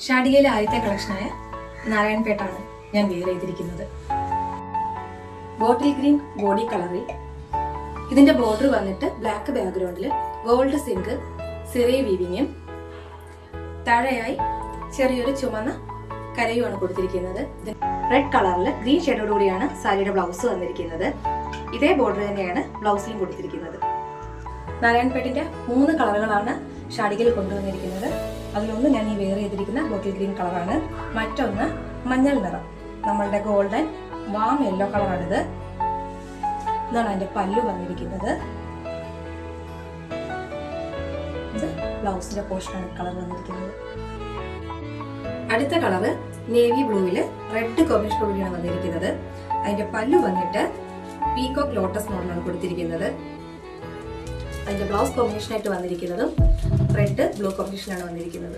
ഷാഡിയയിലെ ആദ്യത്തെ കളക്ഷനായ നാരായൺപേട്ടാണ് ഞാൻ വെയർ ചെയ്തിരിക്കുന്നത്. ബോട്ടിൽ ഗ്രീൻ ബോഡി കളറിൽ ഇതിന്റെ ബോർഡർ വന്നിട്ട് ബ്ലാക്ക് ബാക്ക്ഗ്രൗണ്ടിൽ ഗോൾഡ് സിങ്ക് സിറി വീവിങ്ങും താഴെയായി ചെറിയൊരു ചുമന്ന കരയുമാണ് കൊടുത്തിരിക്കുന്നത്. റെഡ് കളറിൽ ഗ്രീൻ ഷെയ്ഡോട് കൂടിയാണ് സാരിയുടെ ബ്ലൗസ് വന്നിരിക്കുന്നത്. ഇതേ ബോർഡർ തന്നെയാണ് ബ്ലൗസിലും കൊടുത്തിരിക്കുന്നത്. നാരായൺപേട്ടിന്റെ 3 കളറുകളാണ് ഷാഡികയിൽ കൊണ്ടുവന്നിരിക്കുന്നത്. അതിലൊന്ന് ഞാൻ ഈ വെയർ ചെയ്തിരിക്കുന്ന ബോട്ടിൽ ഗ്രീൻ കളറാണ്, മറ്റൊന്ന് മഞ്ഞൾ നിറം, നമ്മളുടെ ഗോൾഡൻ വാം യെല്ലോ കളറാണിത്. ഇതാണ് അതിന്റെ പല്ലു വന്നിരിക്കുന്നത്. ഇത് ബ്ലൗസിന്റെ പോർഷനാണ് കളർ വന്നിരിക്കുന്നത്. അടുത്ത കളറ് നേവി ബ്ലൂവില് റെഡ് കോമ്പിനേഷനോടുകൂടിയാണ് വന്നിരിക്കുന്നത്. അതിന്റെ പല്ലു വന്നിട്ട് പീകോക്ക് ലോട്ടസ് മോഡലാണ് കൊടുത്തിരിക്കുന്നത്. അതിന്റെ ബ്ലൗസ് കോമ്പിനേഷൻ ആയിട്ട് വന്നിരിക്കുന്നതും റെഡ് ബ്ലൂ കോമ്പിനേഷനാണ് വന്നിരിക്കുന്നത്.